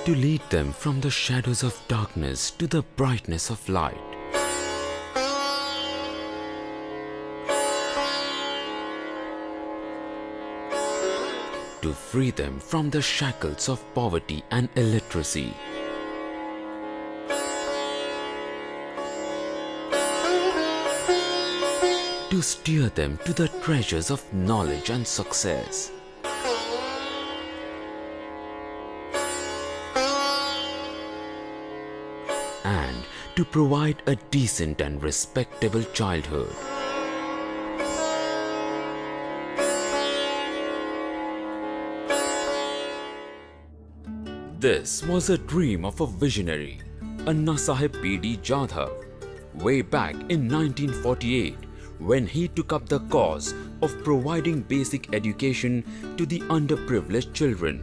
to lead them from the shadows of darkness to the brightness of light. To free them from the shackles of poverty and illiteracy. To steer them to the treasures of knowledge and success. And to provide a decent and respectable childhood. This was a dream of a visionary, Anna Sahib P.D. Jadhav, way back in 1948 when he took up the cause of providing basic education to the underprivileged children.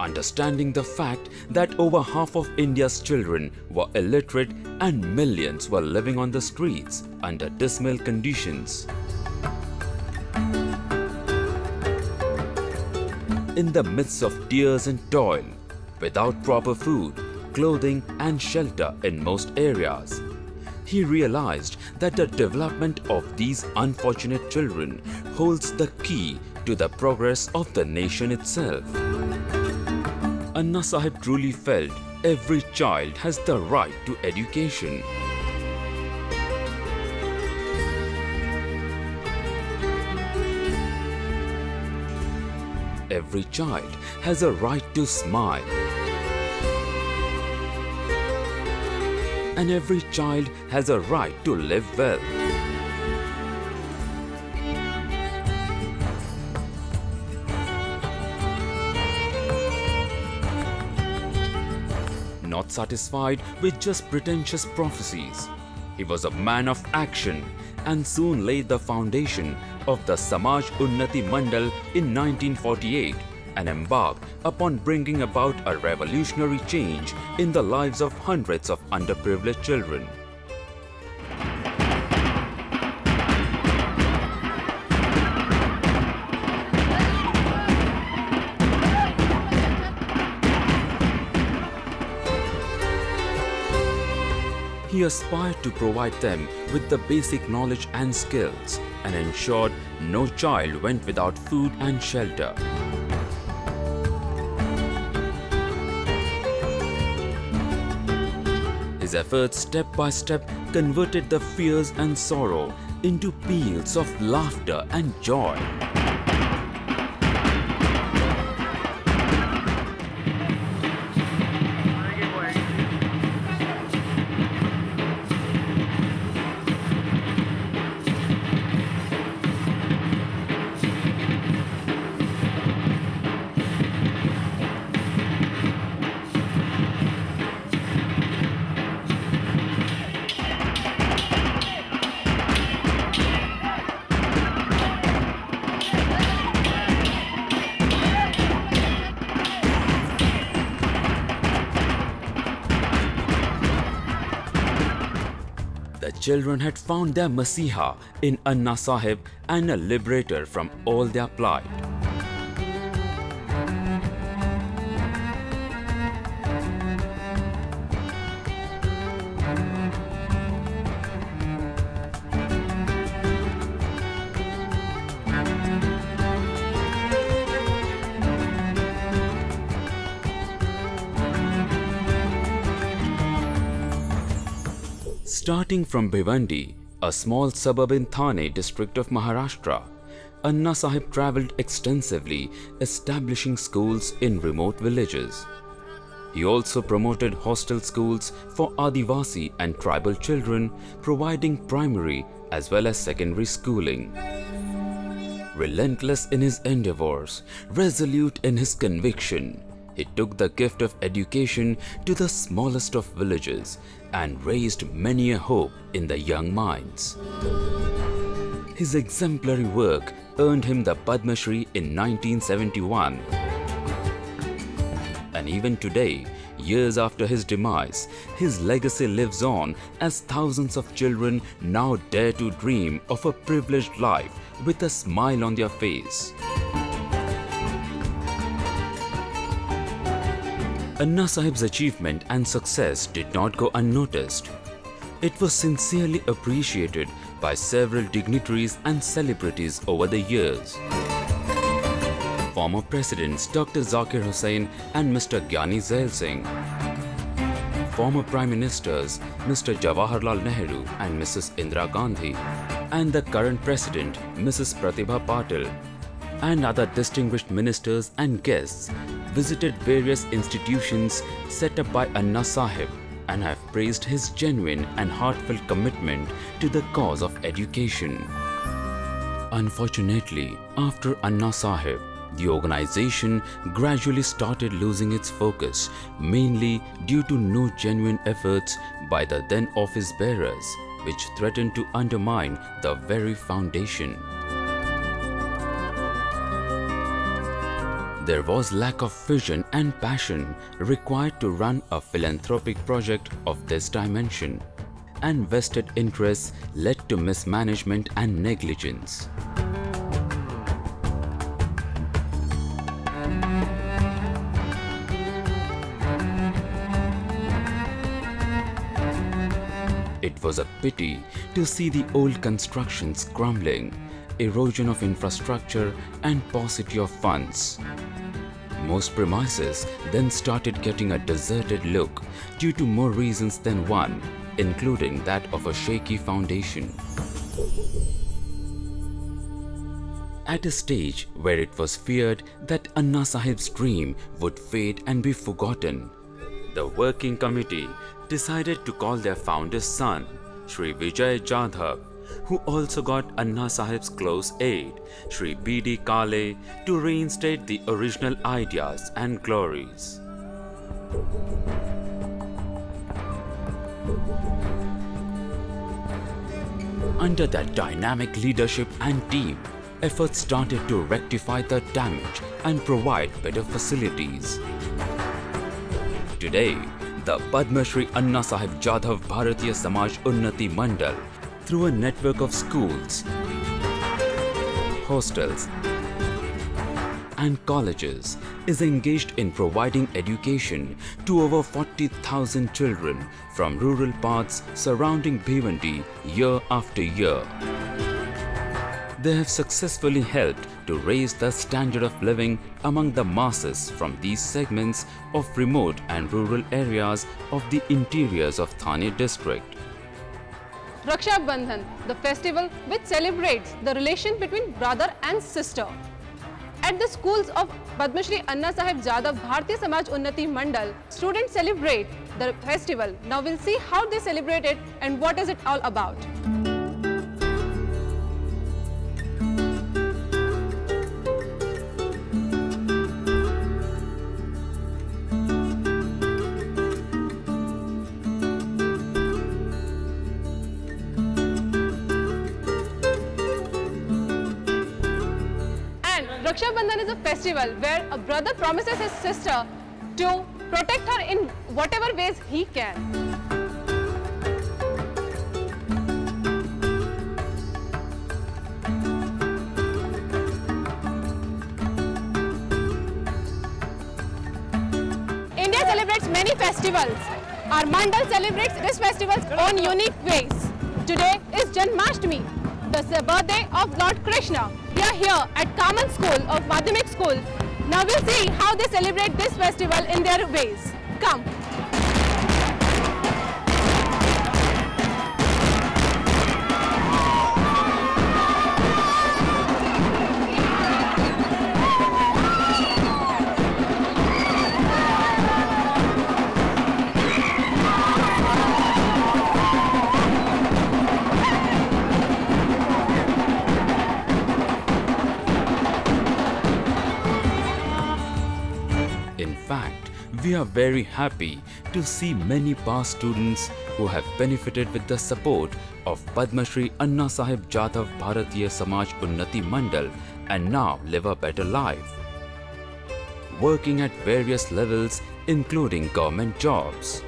Understanding the fact that over half of India's children were illiterate and millions were living on the streets under dismal conditions. In the midst of tears and toil, without proper food, clothing and shelter in most areas, he realized that the development of these unfortunate children holds the key to the progress of the nation itself. Anna Sahib truly felt every child has the right to education. Every child has a right to smile. And every child has a right to live well. Not satisfied with just pretentious prophecies, he was a man of action and soon laid the foundation of the Samaj Unnati Mandal in 1948 and embarked upon bringing about a revolutionary change in the lives of hundreds of underprivileged children. He aspired to provide them with the basic knowledge and skills and ensured no child went without food and shelter. His efforts step by step converted the fears and sorrow into peals of laughter and joy. The children had found their Masiha in Anna Sahib and a liberator from all their plight. Starting from Bhiwandi, a small suburb in Thane district of Maharashtra, Anna Sahib travelled extensively, establishing schools in remote villages. He also promoted hostel schools for Adivasi and tribal children, providing primary as well as secondary schooling. Relentless in his endeavours, resolute in his conviction, he took the gift of education to the smallest of villages and raised many a hope in the young minds. His exemplary work earned him the Padma Shri in 1971. And even today, years after his demise, his legacy lives on as thousands of children now dare to dream of a privileged life with a smile on their face. Anna Sahib's achievement and success did not go unnoticed. It was sincerely appreciated by several dignitaries and celebrities over the years. Former Presidents Dr. Zakir Hussain and Mr. Gyani Zail Singh, former Prime Ministers Mr. Jawaharlal Nehru and Mrs. Indira Gandhi, and the current President Mrs. Pratibha Patil, and other distinguished ministers and guests visited various institutions set up by Anna Sahib and have praised his genuine and heartfelt commitment to the cause of education. Unfortunately, after Anna Sahib, the organization gradually started losing its focus, mainly due to no genuine efforts by the then office bearers, which threatened to undermine the very foundation. There was lack of vision and passion required to run a philanthropic project of this dimension, and vested interests led to mismanagement and negligence. It was a pity to see the old constructions crumbling, erosion of infrastructure and paucity of funds. Most premises then started getting a deserted look due to more reasons than one, including that of a shaky foundation. At a stage where it was feared that Anna Sahib's dream would fade and be forgotten, the working committee decided to call their founder's son, Shri Vijay Jadhav, who also got Anna Sahib's close aide, Shri B.D. Kale, to reinstate the original ideas and glories. Under that dynamic leadership and team, efforts started to rectify the damage and provide better facilities. Today, the Padma Shri Anna Sahib Jadhav Bharatiya Samaj Unnati Mandal, through a network of schools, hostels and colleges, is engaged in providing education to over 40,000 children from rural parts surrounding Bhiwandi year after year. They have successfully helped to raise the standard of living among the masses from these segments of remote and rural areas of the interiors of Thane district. Raksha Bandhan, the festival which celebrates the relation between brother and sister. At the schools of Padma Shri Anna Sahib Jadhav Bharatiya Samaj Unnati Mandal, students celebrate the festival. Now we'll see how they celebrate it and what is it all about. Raksha Bandhan is a festival where a brother promises his sister to protect her in whatever ways he can. India celebrates many festivals. Our Mandal celebrates this festival's own unique ways. Today is Janmashtami, the birthday of Lord Krishna. We are here at Common School of Madhyamik School. Now we'll see how they celebrate this festival in their ways. Come. In fact, we are very happy to see many past students who have benefited with the support of Padma Shri Anna Sahib Jadhav Bharatiya Samaj Unnati Mandal and now live a better life, working at various levels including government jobs.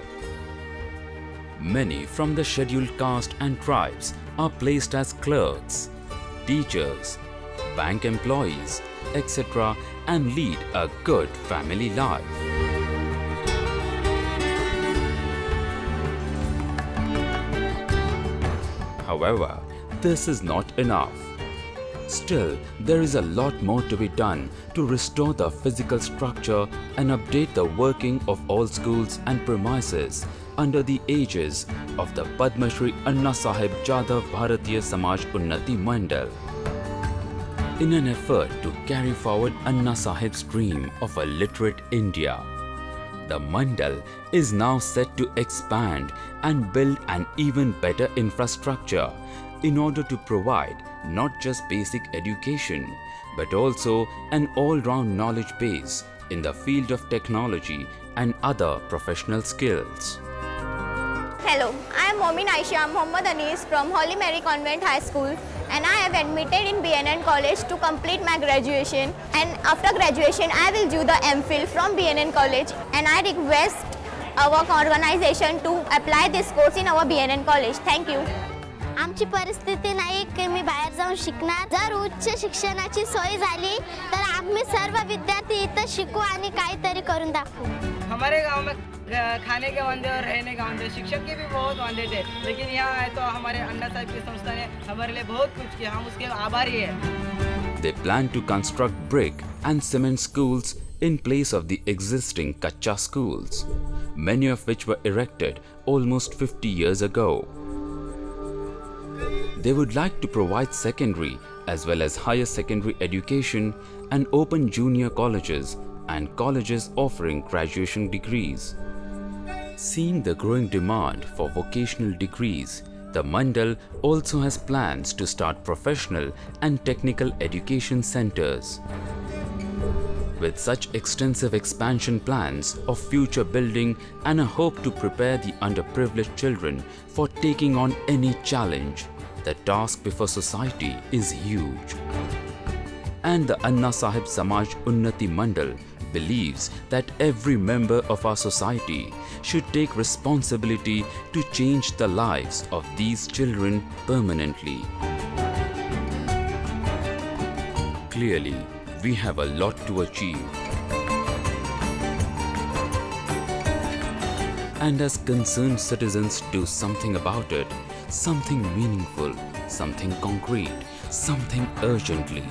Many from the scheduled caste and tribes are placed as clerks, teachers, bank employees, etc. and lead a good family life. However, this is not enough. Still, there is a lot more to be done to restore the physical structure and update the working of all schools and premises under the aegis of the Padma Shri Anna Sahib Jadhav Bharatiya Samaj Unnati Mandal. In an effort to carry forward Anna Sahib's dream of a literate India, the Mandal is now set to expand and build an even better infrastructure in order to provide not just basic education but also an all-round knowledge base in the field of technology and other professional skills. Hello, I am Momin Aisha Muhammad Anis from Holy Mary Convent High School, and I have admitted in BNN College to complete my graduation, and after graduation I will do the MPhil from BNN College, and I request our organization to apply this course in our BNN College. Thank you. आमची परिस्थिती नाही की मी बाहेर जाऊन शिकणार. जर उच्च शिक्षणाची सोय झाली तर आम्ही सर्व विद्यार्थी इथे शिकू आणि काहीतरी करून दाखवू. हमारे गांव में खाने के वांदे और रहने के वांदे, शिक्षक के भी बहुत वांदे थे, लेकिन यहाँ आए तो हमारे अन्ना साहब की संस्था ने हमारे लिए बहुत कुछ किया. हम उसके आभारी हैं. They plan to construct brick and cement schools in place of the existing Kacha schools, many of which were erected almost 50 years ago. They would like to provide secondary as well as higher secondary education and open junior colleges and colleges offering graduation degrees. Seeing the growing demand for vocational degrees, the Mandal also has plans to start professional and technical education centers. With such extensive expansion plans of future building and a hope to prepare the underprivileged children for taking on any challenge, the task before society is huge. And the Anna Sahib Samaj Unnati Mandal believes that every member of our society should take responsibility to change the lives of these children permanently. Clearly, we have a lot to achieve. And as concerned citizens do something about it, something meaningful, something concrete, something urgently.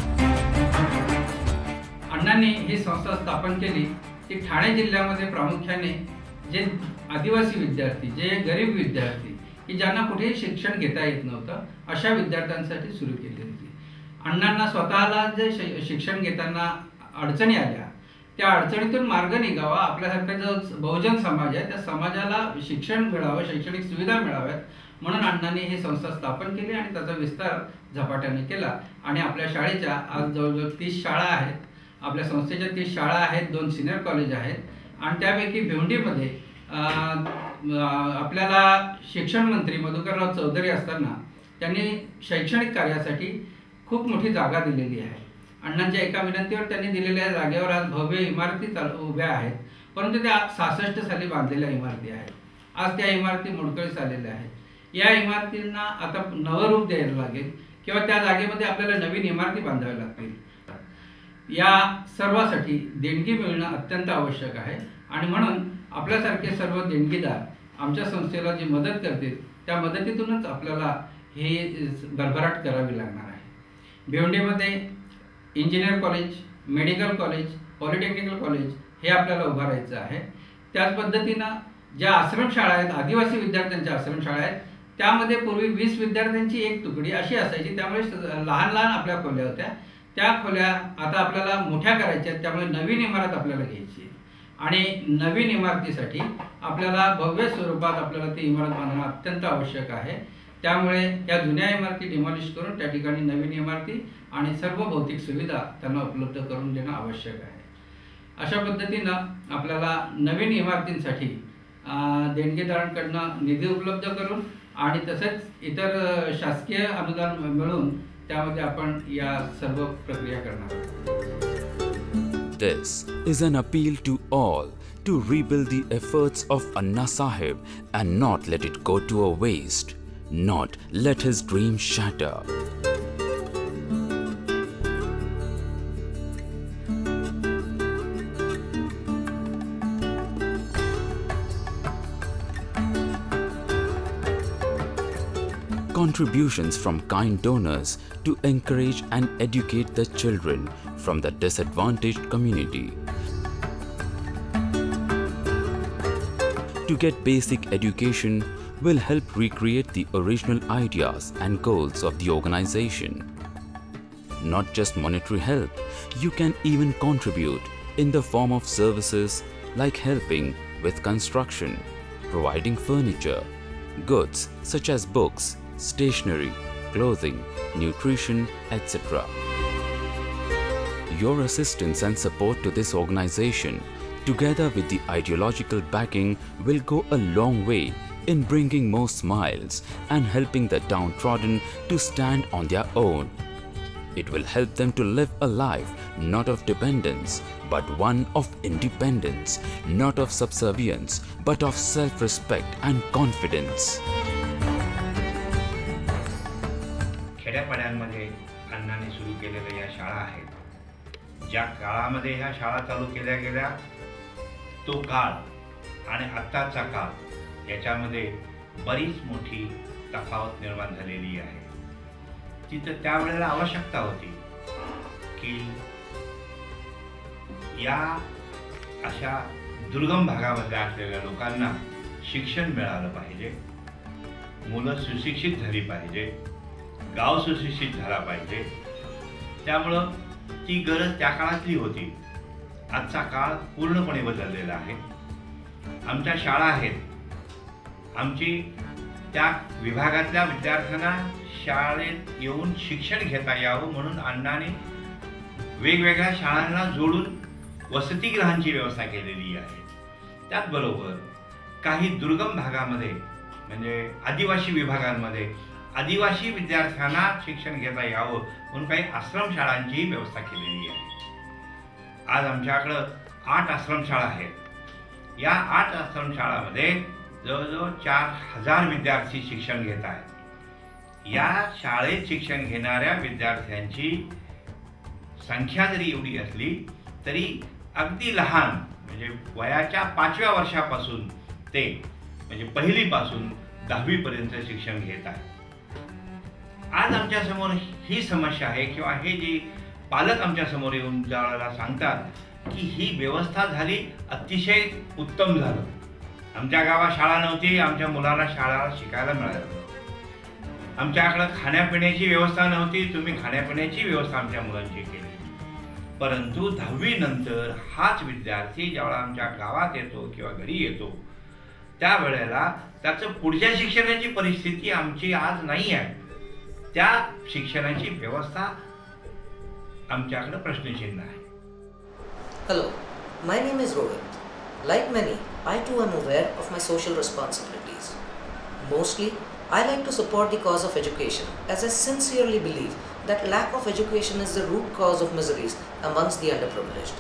अण्णांनी ही संस्था स्थापन केली ती ठाणे जिल्ह्यामध्ये प्रामुख्याने जे आदिवासी विद्यार्थी, जे गरीब विद्यार्थी की ज्यांना कुठेही शिक्षण घेता येत नव्हतं, अशा विद्यार्थ्यांसाठी सुरू केली होती. अण्णांना स्वतःला जे शिक्षण घेताना अडचणी आल्या, त्या अडचणीतून मार्ग निघावा, आपल्यासारखा जो बहुजन समाज आहे त्या समाजाला शिक्षण मिळावं, शैक्षणिक सुविधा मिळाव्यात म्हणून अण्णांनी ही संस्था स्थापन केली आणि त्याचा विस्तार झपाट्याने केला. आणि आपल्या शाळेच्या आज जवळजवळ 30 शाळा आहेत. आपल्या संस्थेच्या 30 शाळा आहेत, 2 सिनियर कॉलेज आहेत आणि त्यापैकी भिवंडीमध्ये आपल्याला शिक्षण मंत्री मधुकरराव चौधरी असताना त्यांनी शैक्षणिक कार्यासाठी खूप मोठी जागा दिलेली आहे. अण्णांच्या एका विनंतीवर त्यांनी दिलेल्या जागेवर आज भव्य इमारती उभ्या आहेत, परंतु त्या 66 साली बांधलेल्या इमारती आहेत. आज त्या इमारती मोडकळीस आलेल्या आहेत. या इमारतींना आता नवरूप द्यायला लागेल किंवा त्या जागेमध्ये आपल्याला नवीन इमारती बांधाव्या लागतील. या सर्वासाठी देणगी मिळणं अत्यंत आवश्यक आहे आणि म्हणून आपल्यासारखे सर्व देणगीदार आमच्या संस्थेला जी मदत करतील त्या मदतीतूनच आपल्याला हे भरभराट करावी लागणार आहे. भिवंडीमध्ये engineer college, medical college, polytechnical college हे आपल्याला उभारायचं आहे. त्याच पद्धतीनं ज्या आश्रमशाळा आहेत, आदिवासी विद्यार्थ्यांच्या आश्रमशाळा आहेत, त्यामध्ये पूर्वी 20 विद्यार्थ्यांची एक तुकडी अशी असायची, त्यामुळे लहान लहान आपल्या खोल्या होत्या. त्या खोल्या आता आपल्याला मोठ्या करायच्या आहेत, त्यामुळे नवीन इमारत आपल्याला घ्यायची आहे आणि नवीन इमारतीसाठी आपल्याला भव्य स्वरूपात आपल्याला ती इमारत बांधणं अत्यंत आवश्यक आहे. त्यामुळे त्या जुन्या इमारती डिमॉलिश करून त्या ठिकाणी नवीन इमारती आणि सर्व भौतिक सुविधा त्यांना उपलब्ध करून देणं आवश्यक आहे. अशा पद्धतीनं आपल्याला नवीन इमारतींसाठी देणगीदारांकडून निधी उपलब्ध करून आणि तसेच इतर शासकीय अनुदान मिळून त्यामध्ये आपण या सर्व प्रक्रिया करणार आहोत. This is an appeal to all to rebuild the efforts of Anna Sahib and not let it go to a waste, not let his dream shatter. contributions from kind donors to encourage and educate the children from the disadvantaged community. To get basic education will help recreate the original ideas and goals of the organization. Not just monetary help, you can even contribute in the form of services like helping with construction, providing furniture, goods such as books, stationery, clothing, nutrition, etc. Your assistance and support to this organization, together with the ideological backing, will go a long way in bringing more smiles and helping the downtrodden to stand on their own. It will help them to live a life not of dependence, but one of independence, not of subservience, but of self-respect and confidence. खेड्यापाड्यांमध्ये अण्णांनी सुरू केलेल्या या शाळा आहेत. ज्या काळामध्ये ह्या शाळा चालू केल्या गेल्या तो काळ आणि आत्ताचा काळ याच्यामध्ये बरीच मोठी तफावत निर्माण झालेली आहे. तिथं त्यावेळेला आवश्यकता होती की या अशा दुर्गम भागामध्ये असलेल्या लोकांना शिक्षण मिळालं पाहिजे, मुलं सुशिक्षित झाली पाहिजे, गाव सुशिक्षित झाला पाहिजे. त्यामुळं ती गरज त्या काळातली होती. आजचा काळ पूर्णपणे बदललेला आहे. आमच्या शाळा आहेत, आमची त्या विभागातल्या विद्यार्थ्यांना शाळेत येऊन शिक्षण घेता यावं म्हणून अण्णांनी वेगवेगळ्या शाळांना जोडून वसतिगृहांची व्यवस्था केलेली आहे. त्याचबरोबर काही दुर्गम भागामध्ये म्हणजे आदिवासी विभागांमध्ये आदिवासी विद्यार्थ्यांना शिक्षण घेता यावं म्हणून काही आश्रमशाळांचीही व्यवस्था केलेली आहे. आज आमच्याकडं 8 आश्रमशाळा आहेत. या 8 आश्रमशाळामध्ये जवळजवळ 4000 विद्यार्थी शिक्षण घेत आहेत. या शाळेत शिक्षण घेणाऱ्या विद्यार्थ्यांची संख्या जरी एवढी असली तरी अगदी लहान म्हणजे वयाच्या 5व्या वर्षापासून ते म्हणजे पहिलीपासून 10वी पर्यंत शिक्षण घेत आहेत. आज आमच्या समोर ही समस्या आहे किंवा हे जे पालक आमच्या समोर येऊन ज्यावेळेला सांगतात की ही व्यवस्था झाली अतिशय उत्तम झालं. आमच्या गावात शाळा नव्हती, आमच्या मुलाला शाळा शिकायला मिळालं. आमच्याकडे खाण्यापिण्याची व्यवस्था नव्हती, तुम्ही खाण्यापिण्याची व्यवस्था आमच्या मुलांची केली. परंतु 10वी नंतर हाच विद्यार्थी ज्यावेळेला आमच्या गावात येतो किंवा घरी येतो त्यावेळेला त्याचं पुढच्या शिक्षणाची परिस्थिती आमची आज नाही आहे. त्या शिक्षणाची व्यवस्था आमच्याकडे प्रश्नचिन्ह आहे. Hello, my name is Rohit. Like many, I too am aware of my social responsibilities. Mostly, I like to support the cause of education as I sincerely believe that lack of education is the root cause of miseries amongst the underprivileged.